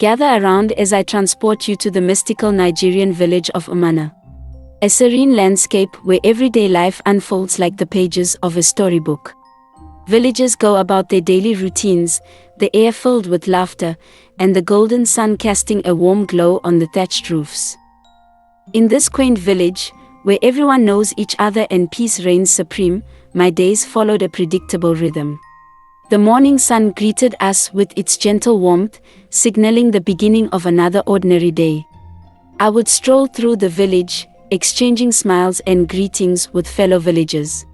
Gather around as I transport you to the mystical Nigerian village of Omana. A serene landscape where everyday life unfolds like the pages of a storybook. Villagers go about their daily routines, the air filled with laughter, and the golden sun casting a warm glow on the thatched roofs. In this quaint village, where everyone knows each other and peace reigns supreme, my days followed a predictable rhythm. The morning sun greeted us with its gentle warmth, signaling the beginning of another ordinary day. I would stroll through the village, exchanging smiles and greetings with fellow villagers.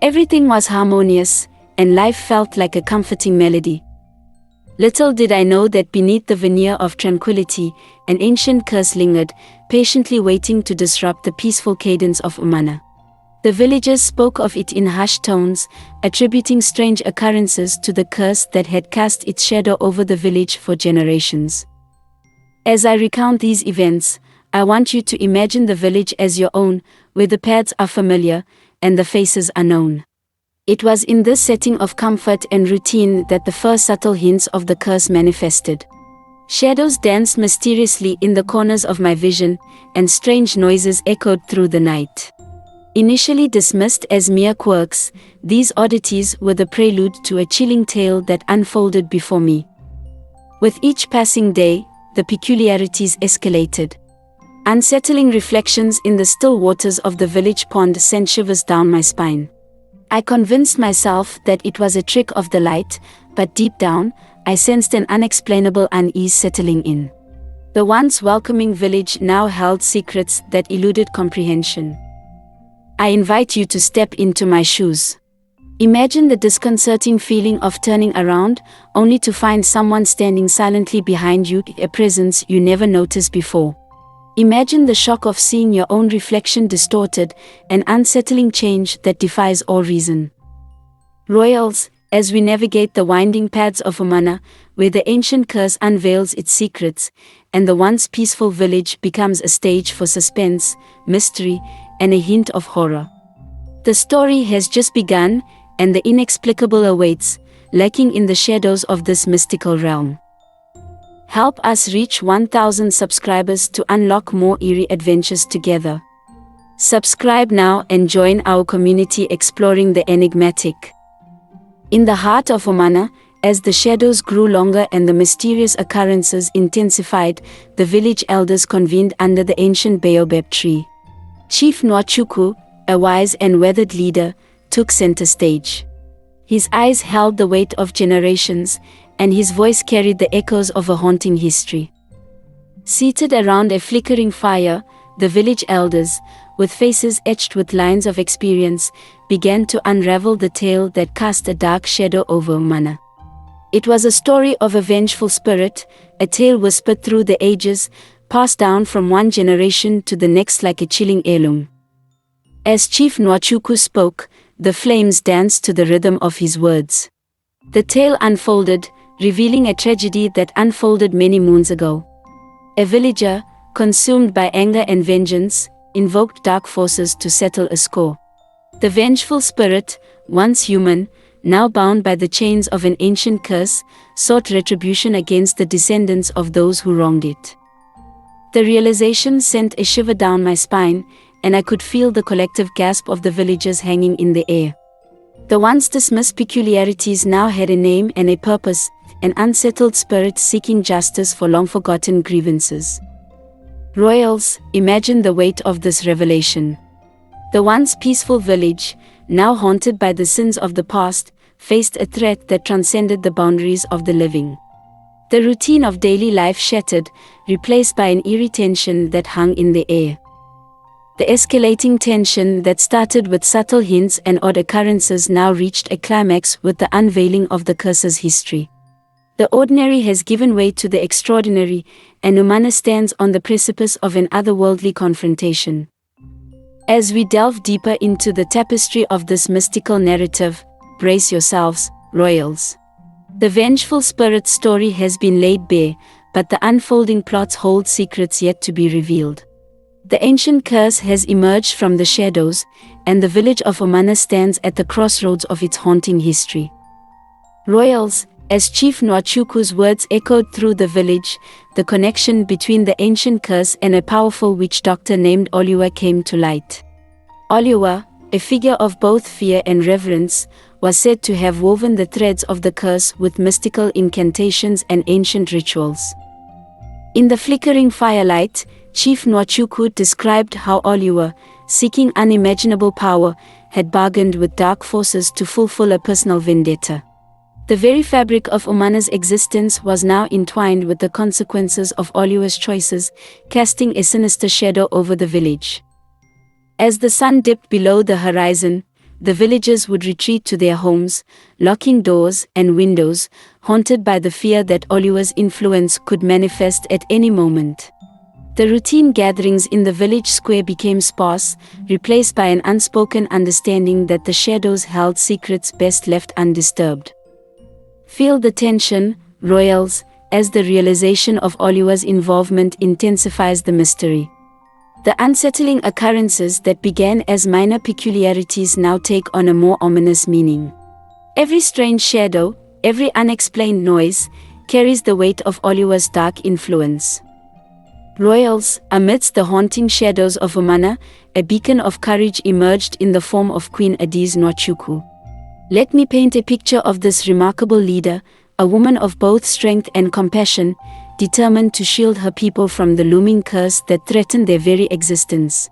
Everything was harmonious, and life felt like a comforting melody. Little did I know that beneath the veneer of tranquility, an ancient curse lingered, patiently waiting to disrupt the peaceful cadence of Omana. The villagers spoke of it in hushed tones, attributing strange occurrences to the curse that had cast its shadow over the village for generations. As I recount these events, I want you to imagine the village as your own, where the paths are familiar, and the faces are known. It was in this setting of comfort and routine that the first subtle hints of the curse manifested. Shadows danced mysteriously in the corners of my vision, and strange noises echoed through the night. Initially dismissed as mere quirks, these oddities were the prelude to a chilling tale that unfolded before me. With each passing day, the peculiarities escalated. Unsettling reflections in the still waters of the village pond sent shivers down my spine. I convinced myself that it was a trick of the light, but deep down, I sensed an unexplainable unease settling in. The once welcoming village now held secrets that eluded comprehension. I invite you to step into my shoes. Imagine the disconcerting feeling of turning around, only to find someone standing silently behind you, a presence you never noticed before. Imagine the shock of seeing your own reflection distorted, an unsettling change that defies all reason. Royals, as we navigate the winding paths of Omana, where the ancient curse unveils its secrets, and the once peaceful village becomes a stage for suspense, mystery, and a hint of horror. The story has just begun, and the inexplicable awaits, lurking in the shadows of this mystical realm. Help us reach 1,000 subscribers to unlock more eerie adventures together. Subscribe now and join our community exploring the enigmatic. In the heart of Omana, as the shadows grew longer and the mysterious occurrences intensified, the village elders convened under the ancient baobab tree. Chief Nwachukwu, a wise and weathered leader, took center stage. His eyes held the weight of generations, and his voice carried the echoes of a haunting history. Seated around a flickering fire, the village elders, with faces etched with lines of experience, began to unravel the tale that cast a dark shadow over Omana. It was a story of a vengeful spirit, a tale whispered through the ages, passed down from one generation to the next like a chilling heirloom. As Chief Nwachukwu spoke, the flames danced to the rhythm of his words. The tale unfolded, revealing a tragedy that unfolded many moons ago. A villager, consumed by anger and vengeance, invoked dark forces to settle a score. The vengeful spirit, once human, now bound by the chains of an ancient curse, sought retribution against the descendants of those who wronged it. The realization sent a shiver down my spine, and I could feel the collective gasp of the villagers hanging in the air. The once dismissed peculiarities now had a name and a purpose, an unsettled spirit seeking justice for long-forgotten grievances. Royals, imagine the weight of this revelation. The once peaceful village, now haunted by the sins of the past, faced a threat that transcended the boundaries of the living. The routine of daily life shattered, replaced by an eerie tension that hung in the air. The escalating tension that started with subtle hints and odd occurrences now reached a climax with the unveiling of the curse's history. The ordinary has given way to the extraordinary, and Omana stands on the precipice of an otherworldly confrontation. As we delve deeper into the tapestry of this mystical narrative, brace yourselves, royals. The vengeful spirit story has been laid bare, but the unfolding plots hold secrets yet to be revealed. The ancient curse has emerged from the shadows, and the village of Omana stands at the crossroads of its haunting history. Royals, As Chief Nwachukwu's words echoed through the village, the connection between the ancient curse and a powerful witch doctor named Oluwa came to light. Oluwa, a figure of both fear and reverence, was said to have woven the threads of the curse with mystical incantations and ancient rituals. In the flickering firelight, Chief Nwachukwu described how Oluwa, seeking unimaginable power, had bargained with dark forces to fulfill a personal vendetta. The very fabric of Omana's existence was now entwined with the consequences of Oluwa's choices, casting a sinister shadow over the village. As the sun dipped below the horizon, the villagers would retreat to their homes, locking doors and windows, haunted by the fear that Oluwa's influence could manifest at any moment. The routine gatherings in the village square became sparse, replaced by an unspoken understanding that the shadows held secrets best left undisturbed. Feel the tension, royals, as the realization of Oluwa's involvement intensifies the mystery. The unsettling occurrences that began as minor peculiarities now take on a more ominous meaning. Every strange shadow, every unexplained noise, carries the weight of Oluwa's dark influence. Royals, amidst the haunting shadows of Omana, a beacon of courage emerged in the form of Queen Adiz Nwachukwu. Let me paint a picture of this remarkable leader, a woman of both strength and compassion, determined to shield her people from the looming curse that threatened their very existence.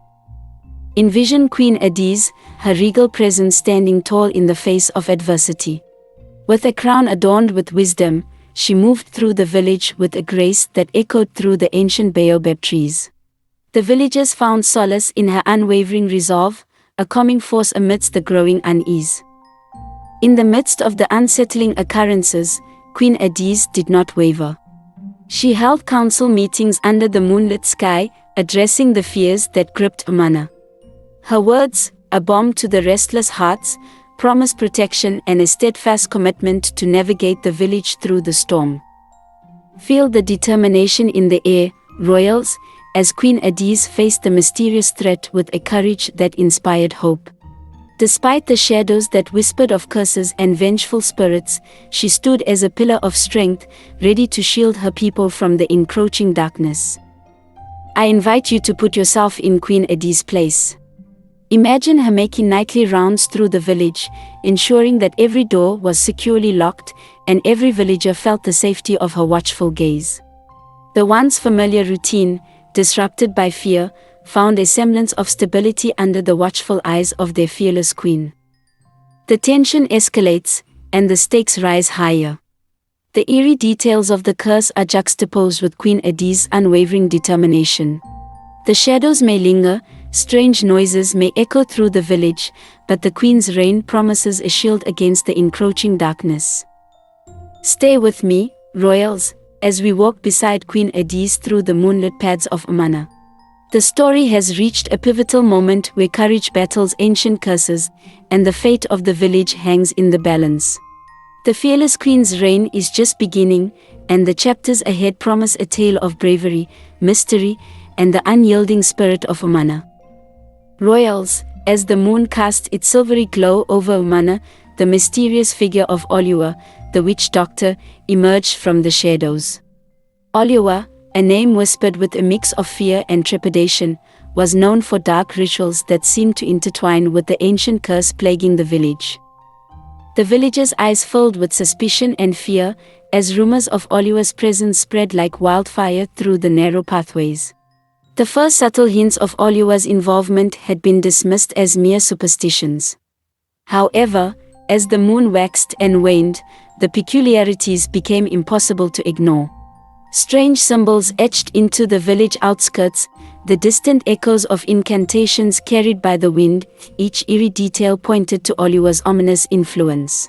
Envision Queen Adiz, her regal presence standing tall in the face of adversity. With a crown adorned with wisdom, she moved through the village with a grace that echoed through the ancient baobab trees. The villagers found solace in her unwavering resolve, a calming force amidst the growing unease. In the midst of the unsettling occurrences, Queen Adiz did not waver. She held council meetings under the moonlit sky, addressing the fears that gripped Omana. Her words, a balm to the restless hearts, promised protection and a steadfast commitment to navigate the village through the storm. Feel the determination in the air, royals, as Queen Adiz faced the mysterious threat with a courage that inspired hope. Despite the shadows that whispered of curses and vengeful spirits, she stood as a pillar of strength, ready to shield her people from the encroaching darkness. I invite you to put yourself in Queen Adiz's place. Imagine her making nightly rounds through the village, ensuring that every door was securely locked and every villager felt the safety of her watchful gaze. The once familiar routine, disrupted by fear, found a semblance of stability under the watchful eyes of their fearless queen. The tension escalates, and the stakes rise higher. The eerie details of the curse are juxtaposed with Queen Adiz's unwavering determination. The shadows may linger, strange noises may echo through the village, but the queen's reign promises a shield against the encroaching darkness. Stay with me, royals, as we walk beside Queen Adiz through the moonlit paths of Omana. The story has reached a pivotal moment where courage battles ancient curses, and the fate of the village hangs in the balance. The fearless queen's reign is just beginning, and the chapters ahead promise a tale of bravery, mystery, and the unyielding spirit of Omana. Royals, as the moon cast its silvery glow over Omana, the mysterious figure of Oluwa, the witch doctor, emerged from the shadows. Oluwa, a name whispered with a mix of fear and trepidation, was known for dark rituals that seemed to intertwine with the ancient curse plaguing the village. The villagers' eyes filled with suspicion and fear, as rumors of Oluwa's presence spread like wildfire through the narrow pathways. The first subtle hints of Oluwa's involvement had been dismissed as mere superstitions. However, as the moon waxed and waned, the peculiarities became impossible to ignore. Strange symbols etched into the village outskirts, the distant echoes of incantations carried by the wind, each eerie detail pointed to Oluwa's ominous influence.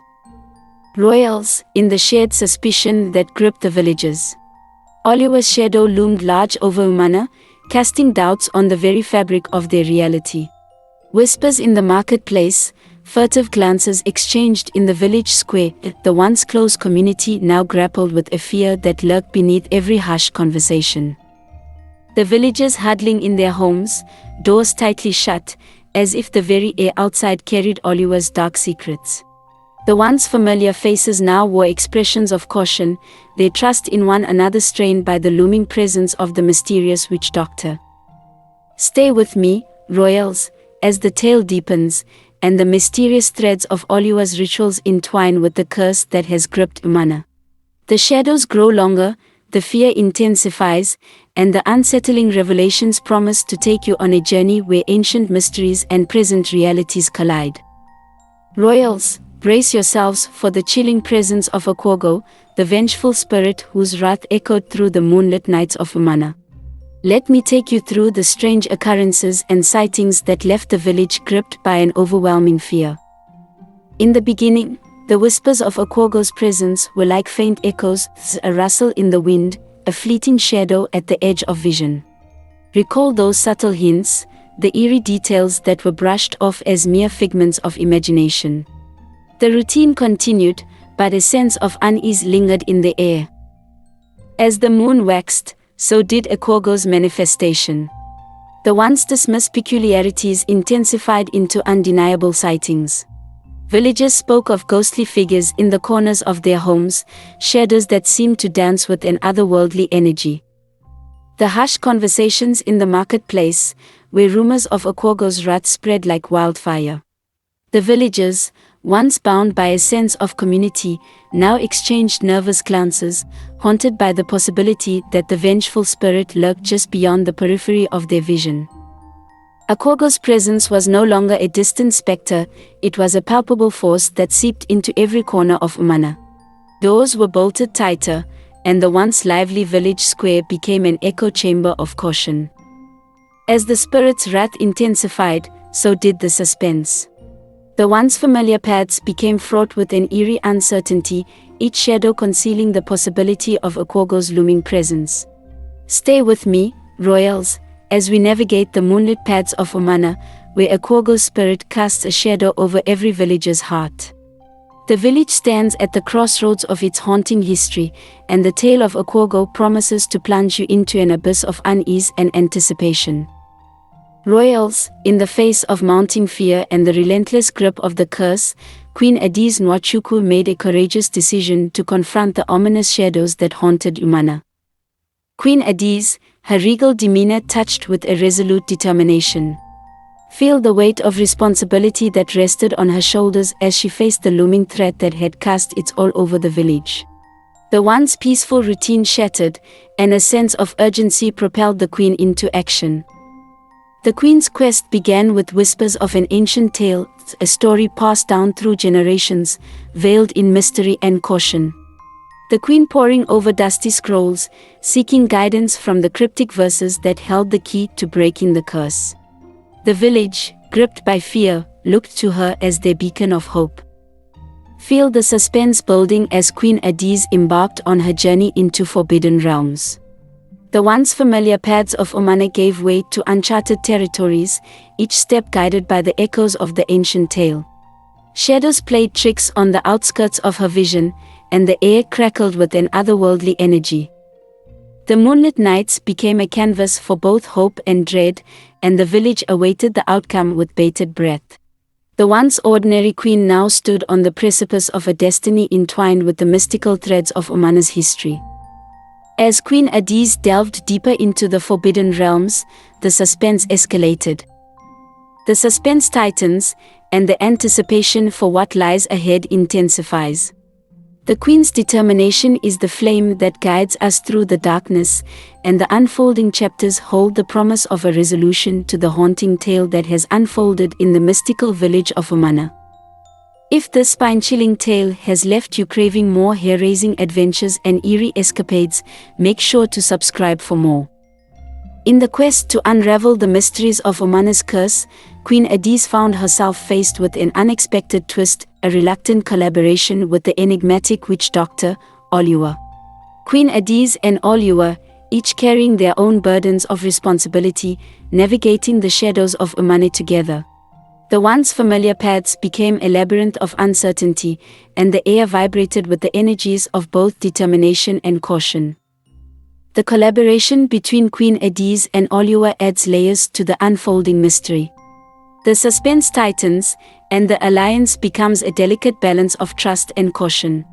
Royals, in the shared suspicion that gripped the villagers. Oluwa's shadow loomed large over Omana, casting doubts on the very fabric of their reality. Whispers in the marketplace, furtive glances exchanged in the village square, the once close community now grappled with a fear that lurked beneath every harsh conversation. The villagers huddling in their homes, doors tightly shut, as if the very air outside carried Oluwa's dark secrets. The once familiar faces now wore expressions of caution, their trust in one another strained by the looming presence of the mysterious witch doctor. Stay with me, royals, as the tale deepens, and the mysterious threads of Oluwa's rituals entwine with the curse that has gripped Omana. The shadows grow longer, the fear intensifies, and the unsettling revelations promise to take you on a journey where ancient mysteries and present realities collide. Royals, brace yourselves for the chilling presence of xoxo, the vengeful spirit whose wrath echoed through the moonlit nights of Omana. Let me take you through the strange occurrences and sightings that left the village gripped by an overwhelming fear. In the beginning, the whispers of xoxo's presence were like faint echoes, a rustle in the wind, a fleeting shadow at the edge of vision. Recall those subtle hints, the eerie details that were brushed off as mere figments of imagination. The routine continued, but a sense of unease lingered in the air. As the moon waxed, so did xoxo's manifestation. The once dismissed peculiarities intensified into undeniable sightings. Villagers spoke of ghostly figures in the corners of their homes, shadows that seemed to dance with an otherworldly energy. The hushed conversations in the marketplace, where rumors of xoxo's wrath spread like wildfire. The villagers, once bound by a sense of community, now exchanged nervous glances, haunted by the possibility that the vengeful spirit lurked just beyond the periphery of their vision. xoxo's presence was no longer a distant specter, it was a palpable force that seeped into every corner of Omana. Doors were bolted tighter, and the once lively village square became an echo chamber of caution. As the spirit's wrath intensified, so did the suspense. The once familiar paths became fraught with an eerie uncertainty, each shadow concealing the possibility of xoxo's looming presence. Stay with me, royals, as we navigate the moonlit paths of Omana, where xoxo's spirit casts a shadow over every villager's heart. The village stands at the crossroads of its haunting history, and the tale of xoxo promises to plunge you into an abyss of unease and anticipation. Royals, in the face of mounting fear and the relentless grip of the curse, Queen Adi's Nwachukwu made a courageous decision to confront the ominous shadows that haunted Omana. Queen Adi's, her regal demeanor touched with a resolute determination. Feel the weight of responsibility that rested on her shoulders as she faced the looming threat that had cast its all over the village. The once peaceful routine shattered, and a sense of urgency propelled the queen into action. The queen's quest began with whispers of an ancient tale, a story passed down through generations, veiled in mystery and caution. The queen poring over dusty scrolls, seeking guidance from the cryptic verses that held the key to breaking the curse. The village, gripped by fear, looked to her as their beacon of hope. Feel the suspense building as Queen Adiz embarked on her journey into forbidden realms. The once familiar paths of Omana gave way to uncharted territories, each step guided by the echoes of the ancient tale. Shadows played tricks on the outskirts of her vision, and the air crackled with an otherworldly energy. The moonlit nights became a canvas for both hope and dread, and the village awaited the outcome with bated breath. The once ordinary queen now stood on the precipice of a destiny entwined with the mystical threads of Omana's history. As Queen Adiz delved deeper into the forbidden realms, the suspense escalated. The suspense tightens, and the anticipation for what lies ahead intensifies. The queen's determination is the flame that guides us through the darkness, and the unfolding chapters hold the promise of a resolution to the haunting tale that has unfolded in the mystical village of Omana. If this spine-chilling tale has left you craving more hair-raising adventures and eerie escapades, make sure to subscribe for more. In the quest to unravel the mysteries of Omana's curse, Queen Adiz found herself faced with an unexpected twist, a reluctant collaboration with the enigmatic witch doctor, Oluwa. Queen Adiz and Oluwa, each carrying their own burdens of responsibility, navigating the shadows of Omana together. The once familiar paths became a labyrinth of uncertainty, and the air vibrated with the energies of both determination and caution. The collaboration between Queen Adiz and Oluwa adds layers to the unfolding mystery. The suspense tightens, and the alliance becomes a delicate balance of trust and caution.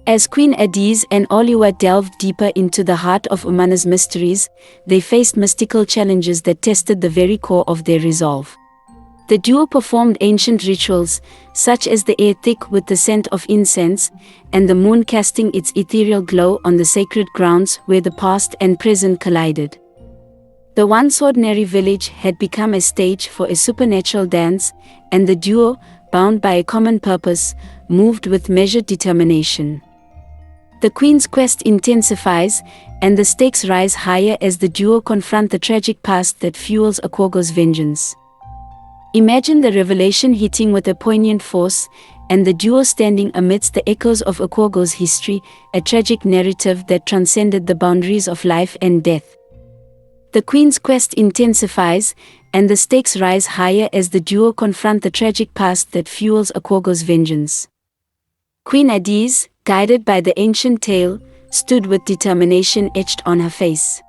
As Queen Adise and Oliwa delved deeper into the heart of Omana's mysteries, they faced mystical challenges that tested the very core of their resolve. The duo performed ancient rituals, such as the air thick with the scent of incense, and the moon casting its ethereal glow on the sacred grounds where the past and present collided. The once ordinary village had become a stage for a supernatural dance, and the duo, bound by a common purpose, moved with measured determination. The Queen's quest intensifies, and the stakes rise higher as the duo confront the tragic past that fuels Xoxo's vengeance. Imagine the revelation hitting with a poignant force, and the duo standing amidst the echoes of Xoxo's history, a tragic narrative that transcended the boundaries of life and death. The Queen's quest intensifies, and the stakes rise higher as the duo confront the tragic past that fuels Xoxo's vengeance. Queen Adise, guided by the ancient tale, stood with determination etched on her face.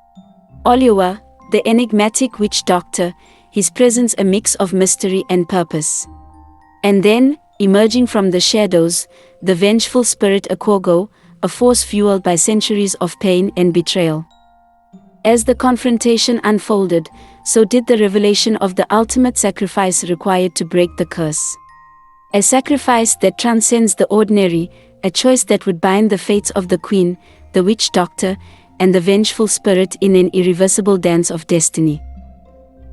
Oliwa, the enigmatic witch doctor, his presence a mix of mystery and purpose. And then, emerging from the shadows, the vengeful spirit Xoxo, a force fueled by centuries of pain and betrayal. As the confrontation unfolded, so did the revelation of the ultimate sacrifice required to break the curse. A sacrifice that transcends the ordinary, a choice that would bind the fates of the Queen, the witch doctor, and the vengeful spirit in an irreversible dance of destiny.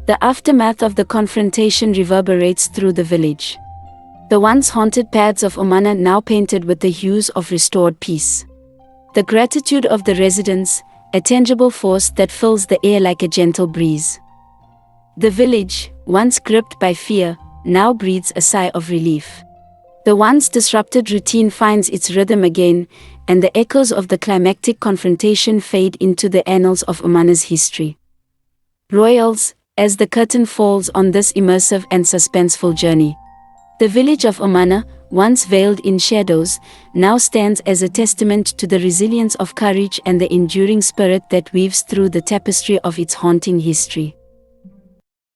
The aftermath of the confrontation reverberates through the village. The once haunted paths of Omana now painted with the hues of restored peace. The gratitude of the residents, a tangible force that fills the air like a gentle breeze. The village, once gripped by fear, now breathes a sigh of relief. The once disrupted routine finds its rhythm again, and the echoes of the climactic confrontation fade into the annals of Omana's history. Royals, as the curtain falls on this immersive and suspenseful journey, the village of Omana, once veiled in shadows, now stands as a testament to the resilience of courage and the enduring spirit that weaves through the tapestry of its haunting history.